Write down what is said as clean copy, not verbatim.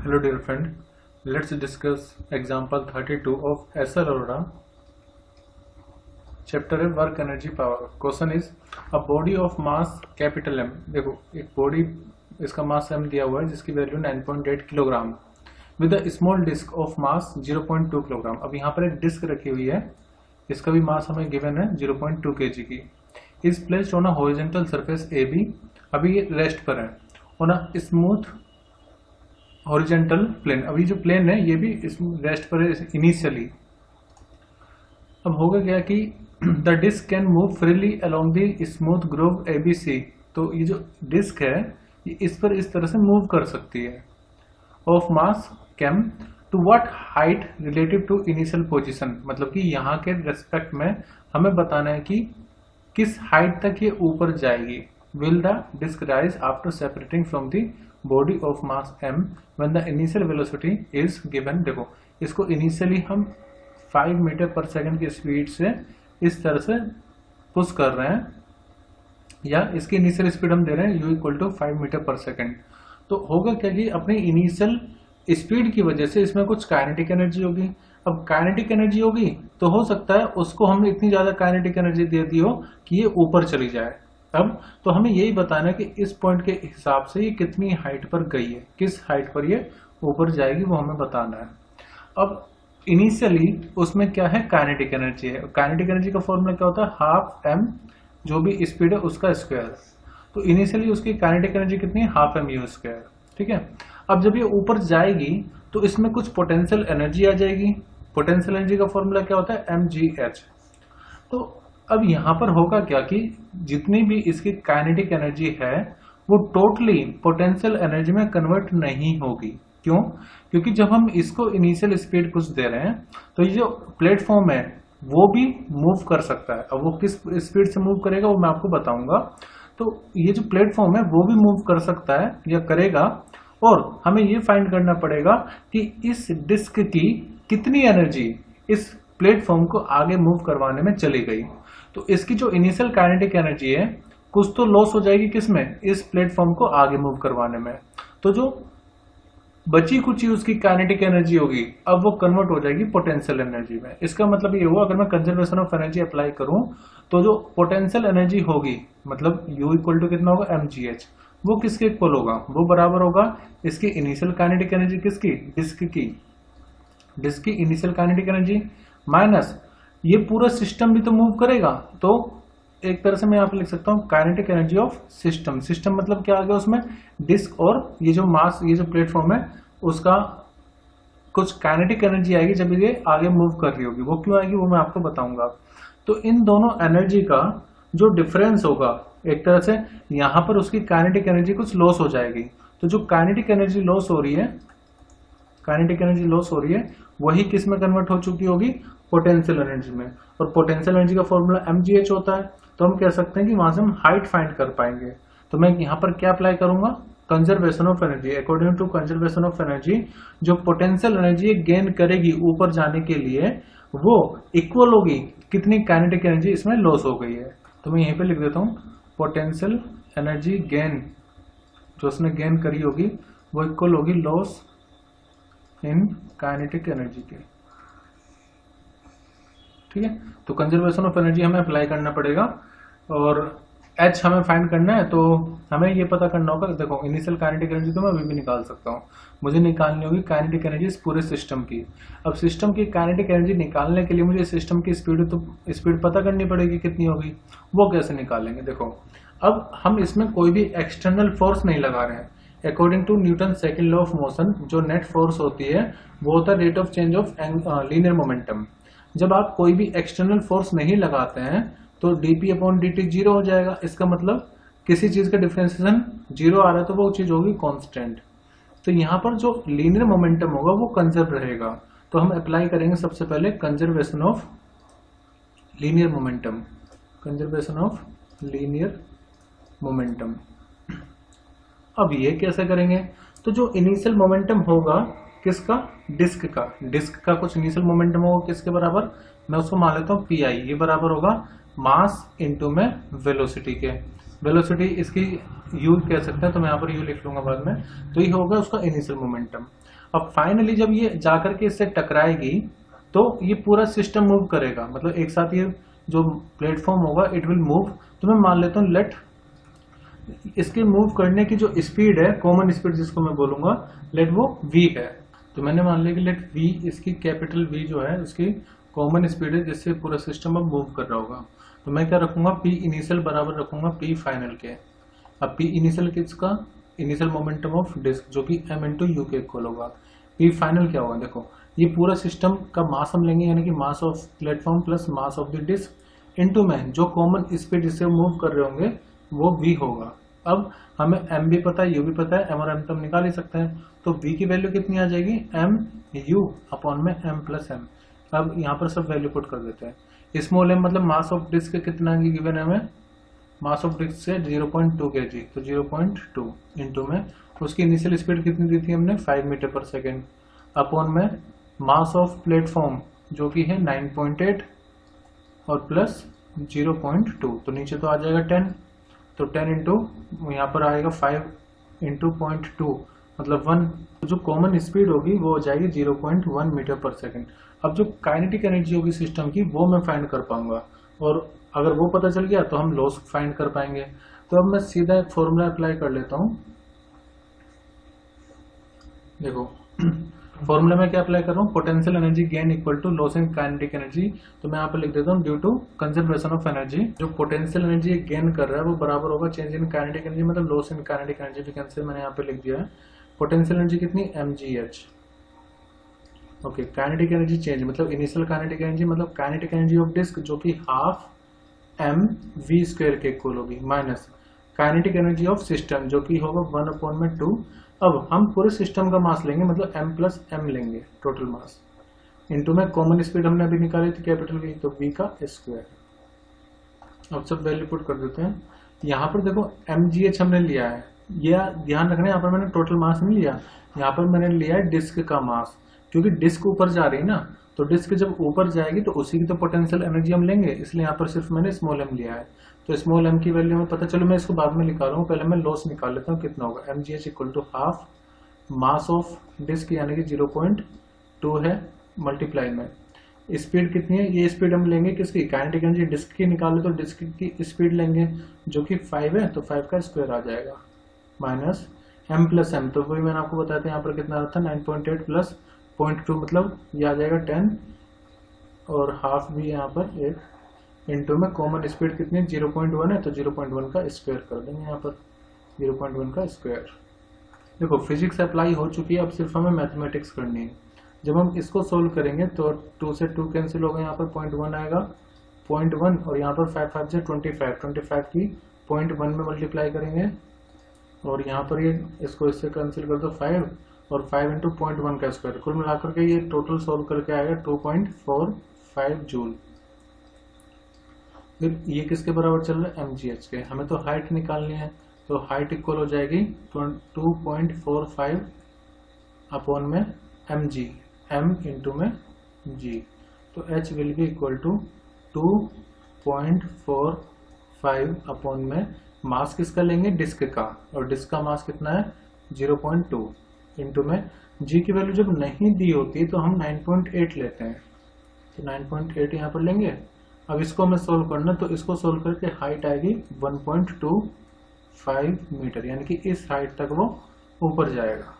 Hello dear friend, let's discuss example 32 of SR Arora. Chapter है work energy power. Question is a body of mass capital M. देखो एक body इसका मास M दिया हुआ है जिसकी value 9.8 kilogram with a small disc of mass 0.2 kilogram. अब यहाँ पर एक डिस्क रखी हुई है, इसका भी मास हमें गिवन है 0.2 kg की. Is placed on a horizontal surface AB. अभी ये रेस्ट पर है on a smooth horizontal plane. अभी जो प्लेन है ये भी रेस्ट पर है इनिशियली. अब होगा क्या कि the disc can move freely along the smooth groove ABC. तो ये जो डिस्क है ये इस पर इस तरह से मूव कर सकती है. Of mass came to what height relative to initial position. मतलब कि यहाँ के रेस्पेक्ट में हमें बताना है कि किस हाइट तक ये ऊपर जाएगी. Will the disc rise after separating from the body of mass m when the initial velocity is given. देखो इसको इनिशियली हम 5 मीटर पर सेकंड की स्पीड से इस तरह से पुश कर रहे हैं, या इसकी इनिशियल स्पीड हम दे रहे हैं u इक्वल टू 5 मीटर पर सेकंड. तो होगा क्या कि अपनी इनिशियल स्पीड की वजह से इसमें कुछ काइनेटिक एनर्जी होगी. अब काइनेटिक एनर्जी होगी तो हो सकता है उसको हमने इतनी ज्यादा काइनेटिक एनर्जी दे दी हो कि ये ऊपर चली जाए. अब तो हमें यही बताना है कि इस पॉइंट के हिसाब से ये कितनी हाइट पर गई है, किस हाइट पर ये ऊपर जाएगी वो हमें बताना है. अब इनिशियली उसमें क्या है, काइनेटिक एनर्जी है. काइनेटिक एनर्जी का फॉर्मूला क्या होता है, हाफ m जो भी स्पीड है उसका स्क्वायर. तो इनिशियली उसकी काइनेटिक एनर्जी कितनी है, हाफ m u स्क्वायर. ठीक है. अब जब ये ऊपर जाएगी तो इसमें कुछ पोटेंशियल एनर्जी आ जाएगी. पोटेंशियल एनर्जी का फॉर्मूला क्या होता है, mgh. तो अब यहां पर होगा क्या कि जितनी भी इसकी काइनेटिक एनर्जी है वो टोटली पोटेंशियल एनर्जी में कन्वर्ट नहीं होगी. क्यों? क्योंकि जब हम इसको इनिशियल स्पीड कुछ दे रहे हैं तो ये जो प्लेटफॉर्म है वो भी मूव कर सकता है. अब वो किस स्पीड से मूव करेगा वो मैं आपको बताऊंगा. तो ये जो प्लेटफॉर्म है वो भी मूव कर सकता है या करेगा, और हमें ये फाइंड करना पड़ेगा कि इस डिस्क की कितनी एनर्जी इस प्लेटफॉर्म को आगे मूव करवाने में चली गई. तो इसकी जो इनिशियल काइनेटिक एनर्जी है कुछ तो लॉस हो जाएगी किसमें, इस प्लेटफॉर्म को आगे मूव करवाने में. तो जो बची कुछ उसकी काइनेटिक एनर्जी होगी अब वो कन्वर्ट हो जाएगी पोटेंशियल एनर्जी में. इसका मतलब ये हुआ अगर मैं कंजर्वेशन ऑफ एनर्जी अप्लाई करूं तो जो पोटेंशियल एनर्जी होगी मतलब u इक्वल टू कितना होगा, mgh. वो किसके इक्वल होगा, वो बराबर होगा इसकी इनिशियल काइनेटिक एनर्जी किसकी, डिस्क की इनिशियल काइनेटिक एनर्जी माइनस ये पूरा सिस्टम भी तो मूव करेगा. तो एक तरह से मैं यहाँ पे लिख सकता हूँ kinetic energy of system. System मतलब क्या आ गया उसमें, डिस्क और ये जो मास, ये जो प्लेटफॉर्म है उसका कुछ काइनेटिक एनर्जी आएगी जब ये आगे मूव कर रही होगी. वो क्यों आएगी वो मैं आपको बताऊंगा. तो इन दोनों एनर्जी का जो डिफरेंस होगा एक तरह से यहाँ पर उसकी काइनेटिक एनर्जी कुछ लॉस हो जाएगी. तो जो काइनेटिक एनर्जी लॉस हो रही है, काइनेटिक एनर्जी लॉस हो रही है वही किस में कन्वर्ट हो चुकी होगी, पोटेंशियल एनर्जी में. और पोटेंशियल एनर्जी का फॉर्मूला mgh होता है. तो हम कह सकते हैं कि वहां से हम हाइट फाइंड कर पाएंगे. तो मैं यहाँ पर क्या अप्लाई करूंगा, conservation of energy. According to conservation of energy जो पोटेंशियल एनर्जी गेन करेगी ऊपर जाने के लिए वो इक्वल होगी कितनी काइनेटिक एनर्जी इसमें लॉस हो गई है. तो मैं यहीं पे लिख देता हूँ पोटेंशियल एनर्जी गेन जो उसने गेन करी होगी वो इक्वल होगी लॉस इन काइनेटिक एनर्जी के. ठीक है. तो कंजर्वेशन ऑफ एनर्जी हमें अप्लाई करना पड़ेगा और H हमें फाइंड करना है. तो हमें ये पता करना होगा, देखो इनिशियल काइनेटिक एनर्जी तो मैं अभी भी निकाल सकता हूँ, मुझे निकालनी होगी काइनेटिक एनर्जी इस पूरे सिस्टम की. अब सिस्टम की काइनेटिक एनर्जी निकालने के लिए मुझे सिस्टम की स्पीड पता करनी पड़ेगी कितनी होगी. वो कैसे निकालेंगे, देखो अब हम इसमें कोई भी एक्सटर्नल फोर्स नहीं लगा रहे हैं. According to Newton second law of motion जो नेट फोर्स होती है वो होता है rate of change of linear momentum. जब आप कोई भी एक्सटर्नल फोर्स नहीं लगाते हैं तो dp/dt जीरो हो जाएगा. इसका मतलब किसी चीज का डिफरेंशिएशन जीरो आ रहा है तो वो चीज होगी कांस्टेंट. तो यहाँ पर जो लीनियर मोमेंटम होगा वो कंजर्व रहेगा. तो हम अप्लाई करेंगे सबसे पहले conservation of linear momentum. Conservation of linear momentum. अब ये कैसे करेंगे, तो जो इनिशियल मोमेंटम होगा किसका, डिस्क का कुछ इनिशियल मोमेंटम होगा किसके बराबर, मैं उसको मान लेता हूँ pi. ये बराबर होगा मास इंटू में वेलोसिटी के. वेलोसिटी इसकी u कह सकते हैं, तो मैं यहाँ पर u लिख लूंगा बाद में। तो ये होगा उसका इनिशियल मोमेंटम। अब फाइनली जब ये जाकर के इससे टकराएगी तो ये पूरा सिस्टम मूव करेगा, मतलब एक साथ ये जो प्लेटफॉर्म होगा इट विल मूव। तो मैं मान लेता हूँ लेट इसके मूव करने की जो स्पीड है, कॉमन स्पीड जिसको मैं बोलूंगा, लेट वो v है। तो मैंने मान लिया कि लेट v, इसकी कैपिटल V जो है उसकी कॉमन स्पीड है जिससे पूरा सिस्टम अब मूव कर रहा होगा। तो मैं क्या रखूंगा, p इनिशियल बराबर रखूंगा p फाइनल के। अब p इनिशियल किसका, इनिशियल मोमेंटम ऑफ डिस्क जो कि m इंटू यू के इक्वल होगा। p फाइनल क्या होगा, देखो ये पूरा सिस्टम का मास हम लेंगे, यानी कि mass of platform plus mass of the disc into में जो कॉमन स्पीड जिससे मूव कर रहे होंगे वो v होगा। अब हमें m भी पता है, u भी पता है, m और m तो हम निकाल ही सकते हैं। तो v की वैल्यू कितनी आ जाएगी, m u अपॉन में m प्लस m। अब यहाँ पर सब वैल्यू पुट कर देते हैं। स्मॉल m मतलब मास ऑफ डिस्क कितना गिवन है हमें, मास ऑफ डिस्क से 0.2 kg, तो 0.2 इंटू में उसकी इनिशियल स्पीड कितनी दी थी हमने, 5 मीटर पर सेकेंड, अपॉन में मास ऑफ प्लेटफॉर्म जो कि है 9.8 और प्लस 0.2, तो नीचे तो आ जाएगा 10, तो 10 इंटू यहाँ पर आएगा 5 इंटू 0.2 मतलब 1। तो जो कॉमन स्पीड होगी वो हो जाएगी 0.1 मीटर पर सेकेंड। अब जो काइनेटिक एनर्जी होगी सिस्टम की वो मैं फाइंड कर पाऊंगा, और अगर वो पता चल गया तो हम लॉस फाइंड कर पाएंगे। तो अब मैं सीधा एक फॉर्मूला अप्लाई कर लेता हूँ। देखो फॉर्मूला में क्या अप्लाई कर रहा हूँ, potential energy gain equal to loss in kinetic energy. तो मैं यहाँ पर लिख देता हूँ due to conservation of energy. जो पोटेंशियल एनर्जी गेन कर रहा है वो बराबर होगा चेंज इन काइनेटिक एनर्जी मतलब लॉस इन काइनेटिक एनर्जी। भी कैंसिल मैंने यहाँ पे लिख दिया है। पोटेंशियल एनर्जी कितनी, mgh। Okay, kinetic energy change मतलब इनिशियल काइनेटिक एनर्जी मतलब काइनेटिक एनर्जी ऑफ डिस्क जो कि हाफ mv² के इक्वल होगी, minus kinetic energy of system जो कि होगा 1/2। अब हम पूरे सिस्टम का मास लेंगे मतलब m प्लस m लेंगे टोटल मास, इंटू में कॉमन स्पीड हमने अभी निकाली थी कैपिटल V, तो v का स्क्वायर। अब सब वैल्यू पुट कर देते हैं। यहाँ पर देखो mgh हमने लिया है, यह ध्यान रखना है, यहाँ पर मैंने टोटल मास नहीं लिया, यहाँ पर मैंने लिया है डिस्क का मास, क्योंकि डिस्क ऊपर जा रही है ना, तो डिस्क जब ऊपर जाएगी तो उसी की तो पोटेंशियल एनर्जी हम लेंगे, इसलिए यहाँ पर सिर्फ मैंने स्मॉल m लिया है। तो स्मॉल m की वैल्यू में पता, चलो मैं इसको बाद में निकालूंगा, पहले मैं लॉस निकाल लेता हूँ कितना होगा। mgh equal to half mass of disc यानी कि 0.2 है, मल्टीप्लाई में स्पीड कितनी है, ये स्पीड हम लेंगे किसकी, काइनेटिक एनर्जी डिस्क की निकाले तो डिस्क की स्पीड लेंगे जो कि 5 है, तो 5 का स्क्वायर आ जाएगा, माइनस m प्लस m। तो वही मैंने आपको बताया था यहाँ पर कितना आता है 9.8 प्लस 0.2 मतलब ये आ जाएगा 10, और हाफ भी यहाँ पर 1 इंटू में कॉमन स्पीड कितनी 0.1 है, तो 0.1 का स्क्वायर कर देंगे यहाँ पर, 0.1 का स्क्वायर। देखो फिजिक्स अप्लाई हो चुकी है, अब सिर्फ हमें मैथमेटिक्स करनी है। जब हम इसको सोल्व करेंगे तो 2 से 2 कैंसिल होगा, यहाँ पर 0.1 आएगा, 0.1 और यहाँ पर 5 5 से 25 की 0.1 में मल्टीप्लाई करेंगे, और यहाँ पर ये इसको इससे कैंसिल कर दो 5 और 5 इंटू 0.1 का स्क्वायर, कुल मिलाकर के ये टोटल सोल्व करके आएगा 2.45 जूल। फिर ये किसके बराबर चल रहा है, mgh के। हमें तो हाइट निकालनी है, तो हाइट इक्वल हो जाएगी 2.45 अपॉन में mg, m इंटू में g, तो h will be equal to 2.45 upon में मास किसका लेंगे, डिस्क का, और डिस्क का मास कितना है 0.2 इंटू में g की वैल्यू जब नहीं दी होती तो हम 9.8 लेते हैं, तो 9.8 यहाँ पर लेंगे। अब इसको हमें सोल्व करना, तो इसको सोल्व करके हाइट आएगी 1.25 मीटर, यानी कि इस हाइट तक वो ऊपर जाएगा।